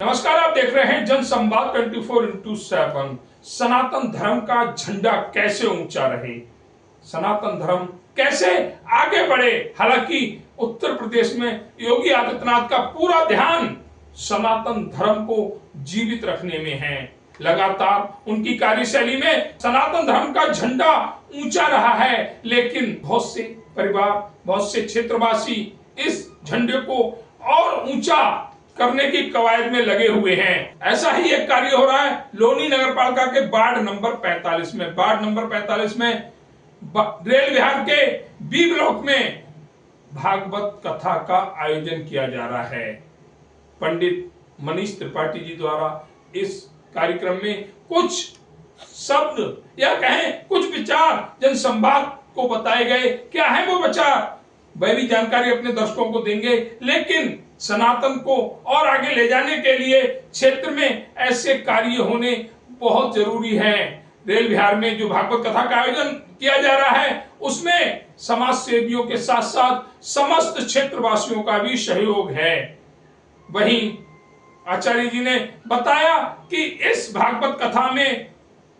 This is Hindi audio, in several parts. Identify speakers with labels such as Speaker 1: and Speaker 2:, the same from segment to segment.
Speaker 1: नमस्कार, आप देख रहे हैं जन संवाद 24x7। सनातन धर्म का झंडा कैसे ऊंचा रहे, सनातन धर्म कैसे आगे बढ़े। हालांकि उत्तर प्रदेश में योगी आदित्यनाथ का पूरा ध्यान सनातन धर्म को जीवित रखने में है। लगातार उनकी कार्यशैली में सनातन धर्म का झंडा ऊंचा रहा है, लेकिन बहुत से परिवार, बहुत से क्षेत्रवासी इस झंडे को और ऊंचा करने की कवायद में लगे हुए हैं। ऐसा ही एक कार्य हो रहा है लोनी नगरपालिका के वार्ड नंबर 45 में। वार्ड नंबर 45 में रेल विहार के बी ब्लॉक में भागवत कथा का आयोजन किया जा रहा है। पंडित मनीष त्रिपाठी जी द्वारा इस कार्यक्रम में कुछ शब्द या कहें कुछ विचार जन संवाद को बताए गए। क्या है वो विचार, वह भी जानकारी अपने दर्शकों को देंगे। लेकिन सनातन को और आगे ले जाने के लिए क्षेत्र में ऐसे कार्य होने बहुत जरूरी है। रेल विहार में जो भागवत कथा का आयोजन किया जा रहा है, उसमें समाज सेवियों के साथ साथ समस्त क्षेत्रवासियों का भी सहयोग है। वहीं आचार्य जी ने बताया कि इस भागवत कथा में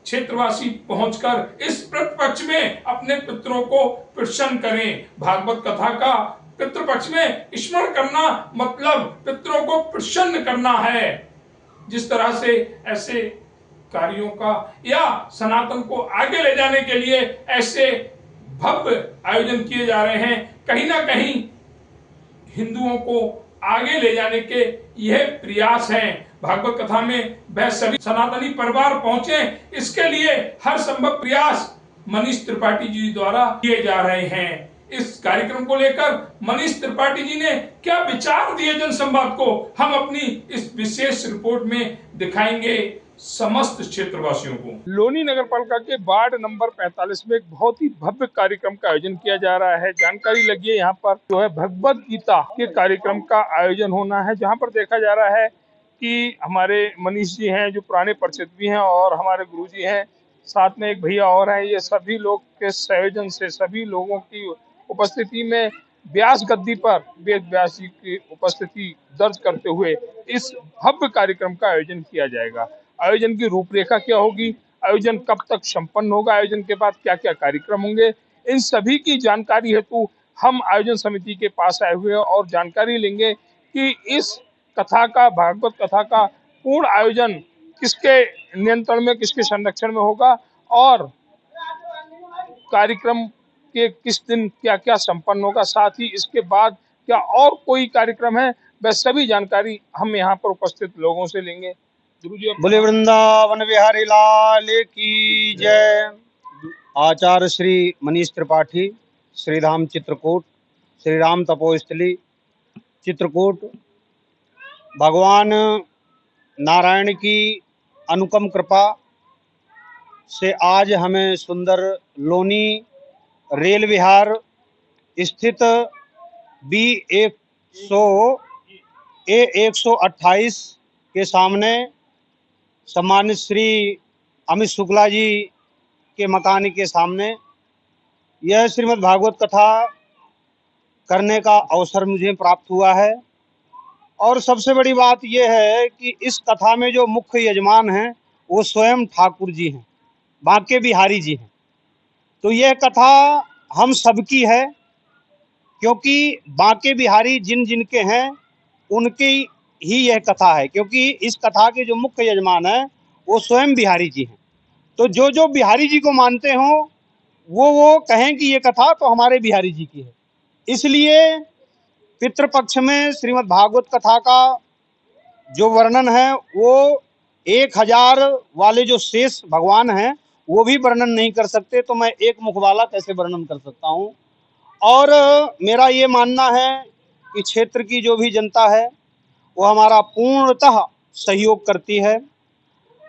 Speaker 1: क्षेत्रवासी पहुंचकर इस पितृपक्ष में अपने पितरों को प्रसन्न करें। भागवत कथा का पितृपक्ष में स्मरण करना मतलब पितरों को प्रसन्न करना है। जिस तरह से ऐसे कार्यों का या सनातन को आगे ले जाने के लिए ऐसे भव्य आयोजन किए जा रहे हैं, कहीं ना कहीं हिंदुओं को आगे ले जाने के यह प्रयास हैं। भागवत कथा में वह सभी सनातनी परिवार पहुंचे, इसके लिए हर संभव प्रयास मनीष त्रिपाठी जी द्वारा किए जा रहे हैं। इस कार्यक्रम को लेकर मनीष त्रिपाठी जी ने क्या विचार दिए जन संवाद को, हम अपनी इस विशेष रिपोर्ट में दिखाएंगे समस्त क्षेत्रवासियों को। लोनी नगर पालिका के वार्ड नंबर 45 में एक बहुत ही भव्य कार्यक्रम का आयोजन किया जा रहा है। जानकारी लगी है यहाँ पर जो है भगवत गीता के कार्यक्रम का आयोजन होना है, जहाँ पर देखा जा रहा है कि हमारे मनीष जी हैं जो पुराने परिचित भी हैं और हमारे गुरु जी हैं, साथ में एक भैया और हैं। ये सभी लोग के संयोजन से सभी लोगों की उपस्थिति में व्यास गद्दी पर वेद व्यास जी की उपस्थिति दर्ज करते हुए इस भव्य कार्यक्रम का आयोजन किया जाएगा। आयोजन की रूपरेखा क्या होगी, आयोजन कब तक संपन्न होगा, आयोजन के बाद क्या क्या कार्यक्रम होंगे, इन सभी की जानकारी हेतु हम आयोजन समिति के पास आए हुए हैं और जानकारी लेंगे कि इस कथा का, भागवत कथा का पूर्ण आयोजन किसके नियंत्रण में, किसके संरक्षण में होगा और कार्यक्रम के किस दिन क्या क्या संपन्न होगा, साथ ही इसके बाद क्या और कोई कार्यक्रम है, वह सभी जानकारी हम यहाँ पर उपस्थित लोगों से लेंगे।
Speaker 2: बोले वृंदावन बिहारी लाल की जय। आचार्य श्री मनीष त्रिपाठी, श्री राम चित्रकूट, श्री राम तपोस्थली चित्रकूट, भगवान नारायण की अनुपम कृपा से आज हमें सुंदर लोनी रेल विहार स्थित B128 के सामने सम्मानित श्री अमित शुक्ला जी के मकान के सामने यह श्रीमद् भागवत कथा करने का अवसर मुझे प्राप्त हुआ है। और सबसे बड़ी बात यह है कि इस कथा में जो मुख्य यजमान हैं वो स्वयं ठाकुर जी हैं, बांके बिहारी जी हैं। तो यह कथा हम सबकी है, क्योंकि बांके बिहारी जिन जिन के हैं उनकी ही यह कथा है, क्योंकि इस कथा के जो मुख्य यजमान है वो स्वयं बिहारी जी हैं। तो जो जो बिहारी जी को मानते हो वो कहें कि ये कथा तो हमारे बिहारी जी की है। इसलिए पितृपक्ष में श्रीमद् भागवत कथा का जो वर्णन है वो 1000 वाले जो शेष भगवान हैं वो भी वर्णन नहीं कर सकते, तो मैं एक मुख वाला कैसे वर्णन कर सकता हूँ। और मेरा ये मानना है कि क्षेत्र की जो भी जनता है वो हमारा पूर्णतः सहयोग करती है।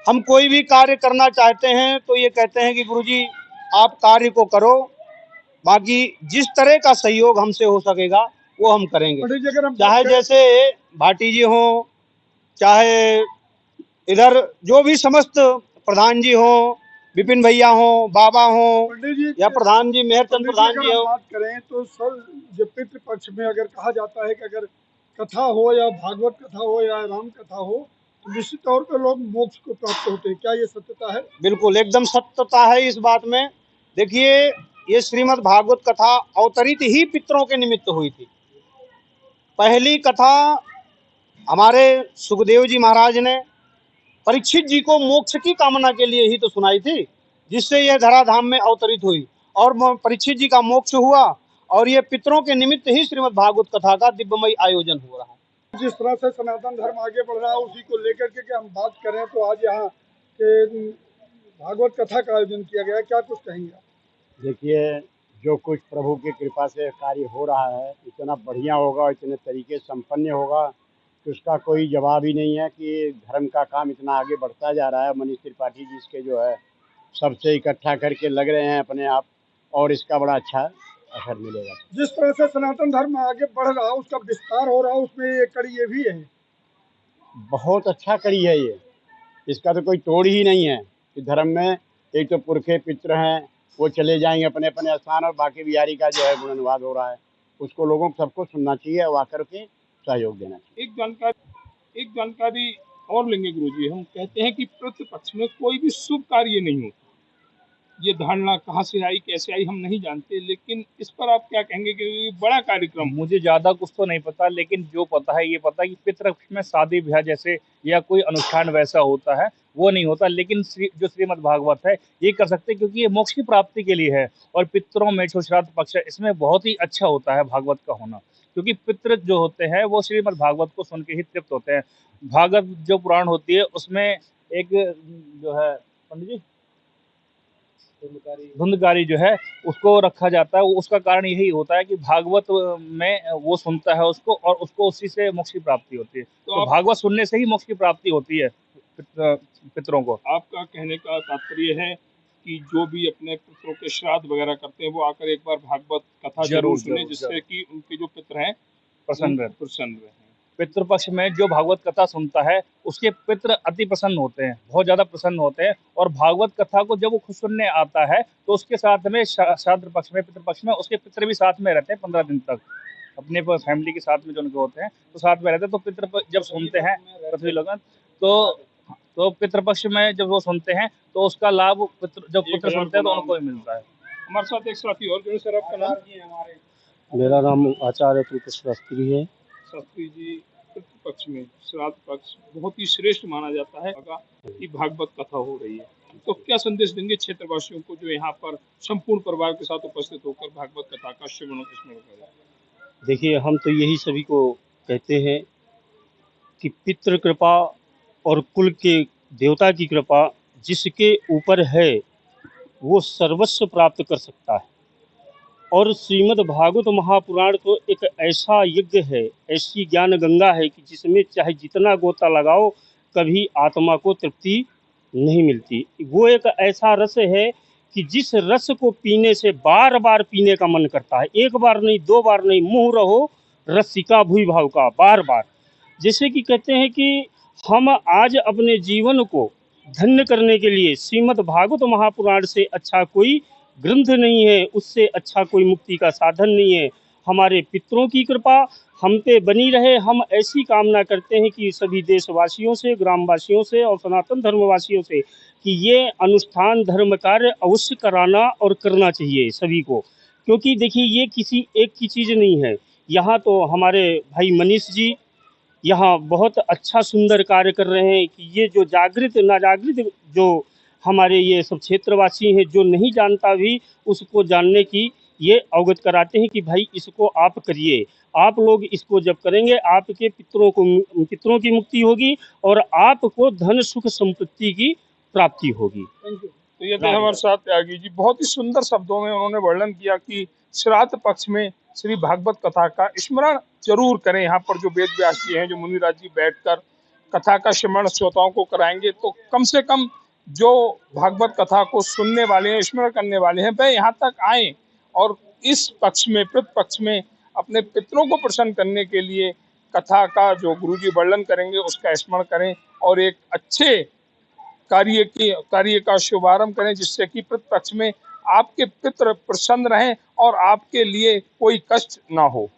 Speaker 2: हम कोई भी कार्य करना चाहते हैं तो ये कहते हैं कि गुरुजी आप कार्य को करो, बाकी जिस तरह का सहयोग हमसे हो सकेगा वो हम करेंगे। चाहे जैसे भाटी जी हो, चाहे इधर जो भी समस्त प्रधान जी हो, विपिन भैया हो, बाबा हो या प्रधान जी मेहरचंद प्रधान जी हो।
Speaker 3: बात करें तो सर जब पितृपक्ष में अगर कहा जाता है कि अगर कथा हो या भागवत कथा हो या राम कथा हो तो निश्चित तौर पर लोग मोक्ष को प्राप्त होते हैं, क्या ये सत्यता है?
Speaker 2: बिल्कुल एकदम सत्यता है इस बात में। देखिए, ये श्रीमद् भागवत कथा अवतरित ही पितरों के निमित्त हुई थी। पहली कथा हमारे सुखदेव जी महाराज ने परीक्षित जी को मोक्ष की कामना के लिए ही तो सुनाई थी, जिससे यह धराधाम में अवतरित हुई और परीक्षित जी का मोक्ष हुआ। और ये पितरों के निमित्त ही श्रीमद् भागवत कथा का दिव्यमय आयोजन हो रहा है।
Speaker 3: जिस तरह से सनातन धर्म आगे बढ़ रहा है उसी को लेकर के हम बात करें तो आज यहाँ के भागवत कथा का आयोजन किया गया, क्या कुछ कहेंगे?
Speaker 4: देखिए, जो कुछ प्रभु की कृपा से कार्य हो रहा है इतना बढ़िया होगा, इतने तरीके संपन्न होगा कि उसका कोई जवाब ही नहीं है कि धर्म का काम इतना आगे बढ़ता जा रहा है। मनीष त्रिपाठी जी इसके जो है सबसे इकट्ठा करके लग रहे हैं अपने आप, और इसका बड़ा अच्छा असर मिलेगा।
Speaker 3: जिस तरह से सनातन धर्म आगे बढ़ रहा है उसका विस्तार हो रहा है, उसमें एक कड़ी ये भी है।
Speaker 4: बहुत अच्छा करी है ये, इसका तो कोई तोड़ ही नहीं है कि धर्म में एक तो पुरखे पितृ हैं, वो चले जाएंगे अपने अपने स्थान, और बाकी बिहारी का जो है गुण अनुवाद हो रहा है, उसको लोगों को सबको सुनना चाहिए और आकर के सहयोग देना चाहिए।
Speaker 1: एक जानकारी और लेंगे गुरुजी। हम कहते हैं कि प्रतिपक्ष में कोई भी शुभ कार्य नहीं होता। ये धारणा कहाँ से आई, कैसे आई, हम नहीं जानते, लेकिन इस पर आप क्या कहेंगे कि ये बड़ा कार्यक्रम?
Speaker 5: मुझे ज्यादा कुछ तो नहीं पता, लेकिन जो पता है ये पता है कि पितृपक्ष में शादी ब्याह जैसे या कोई अनुष्ठान वैसा होता है वो नहीं होता, लेकिन जो श्रीमद् भागवत है ये कर सकते हैं क्योंकि ये मोक्ष की प्राप्ति के लिए है। और पितरों में जो श्राद्ध पक्ष है इसमें बहुत ही अच्छा होता है भागवत का होना, क्योंकि पितृ जो होते हैं वो श्रीमद् भागवत को सुन के ही तृप्त होते हैं। भागवत जो पुराण होती है उसमें एक जो है पंडित जी धुंधकारी जो है उसको रखा जाता है। उसका कारण यही होता है कि भागवत में वो सुनता है उसको और उसको उसी से मोक्ष की प्राप्ति होती है। तो भागवत सुनने से ही मोक्ष की प्राप्ति होती है पितरों को।
Speaker 1: आपका कहने का तात्पर्य है कि जो भी अपने पितरों के श्राद्ध वगैरह करते हैं वो आकर एक बार भागवत कथा जरूर सुने, जिससे कि उनके जो पितर हैं प्रसन्न रहे।
Speaker 5: पितृपक्ष में जो भागवत कथा सुनता है उसके पितर अति प्रसन्न होते हैं, बहुत ज्यादा प्रसन्न होते हैं। और भागवत कथा को जब वो खुद सुनने आता है तो उसके साथ में श्राद्ध पक्ष में पितृपक्ष में उसके पितर भी साथ में रहते हैं 15 दिन तक, अपने फैमिली के साथ में जो उनके होते हैं तो साथ में रहते हैं। तो पितर जब सुनते हैं पृथ्वी लोग तो पितृपक्ष में जब वो सुनते हैं तो उसका लाभ जब पुत्र सुनते हैं तो उनको भी मिलता है।
Speaker 1: हमारे साथ एक साथी और जो सर, आपका नाम?
Speaker 6: मेरा नाम आचार्य तुलसी शास्त्री है।
Speaker 1: शास्त्री जी, पितृपक्ष में श्राद्ध पक्ष बहुत ही श्रेष्ठ माना जाता है कि भागवत कथा हो रही है, तो क्या संदेश देंगे क्षेत्रवासियों को जो यहाँ पर संपूर्ण परिवार के साथ उपस्थित होकर भागवत कथा का श्रवण करें?
Speaker 6: देखिए, हम तो यही सभी को कहते हैं कि पितृ कृपा और कुल के देवता की कृपा जिसके ऊपर है वो सर्वस्व प्राप्त कर सकता है। और श्रीमद् भागवत महापुराण तो एक ऐसा यज्ञ है, ऐसी ज्ञान गंगा है कि जिसमें चाहे जितना गोता लगाओ कभी आत्मा को तृप्ति नहीं मिलती। वो एक ऐसा रस है कि जिस रस को पीने से बार बार पीने का मन करता है, एक बार नहीं, दो बार नहीं, मुँह रहो रसिका भूई भाव का, बार बार। जैसे कि कहते हैं कि हम आज अपने जीवन को धन्य करने के लिए श्रीमद् भागवत महापुराण से अच्छा कोई ग्रंथ नहीं है, उससे अच्छा कोई मुक्ति का साधन नहीं है। हमारे पितरों की कृपा हम पे बनी रहे। हम ऐसी कामना करते हैं कि सभी देशवासियों से, ग्रामवासियों से और सनातन धर्मवासियों से कि ये अनुष्ठान धर्म कार्य अवश्य कराना और करना चाहिए सभी को, क्योंकि देखिए ये किसी एक की चीज़ नहीं है। यहाँ तो हमारे भाई मनीष जी यहाँ बहुत अच्छा सुंदर कार्य कर रहे हैं कि ये जो जागृत नाजागृत जो हमारे ये सब क्षेत्रवासी हैं, जो नहीं जानता भी उसको जानने की ये अवगत कराते हैं कि भाई इसको आप करिए। आप लोग इसको जब करेंगे आपके पितरों की मुक्ति होगी और आपको धन सुख संपत्ति की प्राप्ति होगी।
Speaker 1: तो ये थे हमारे साथ त्यागी जी, बहुत ही सुंदर शब्दों में उन्होंने वर्णन किया कि श्राद्ध पक्ष में श्री भागवत कथा का स्मरण जरूर करें। यहाँ पर जो वेद व्यास जी हैं, जो मुनिराज जी बैठकर कथा का स्मरण श्रोताओं को कराएंगे, तो कम से कम जो भागवत कथा को सुनने वाले हैं, स्मरण करने वाले हैं, वह यहाँ तक आए और इस पक्ष में, पितृपक्ष में अपने पितरों को प्रसन्न करने के लिए कथा का जो गुरुजी वर्णन करेंगे उसका स्मरण करें और एक अच्छे कार्य का शुभारंभ करें, जिससे कि पितृपक्ष में आपके पितृ प्रसन्न रहें और आपके लिए कोई कष्ट ना हो।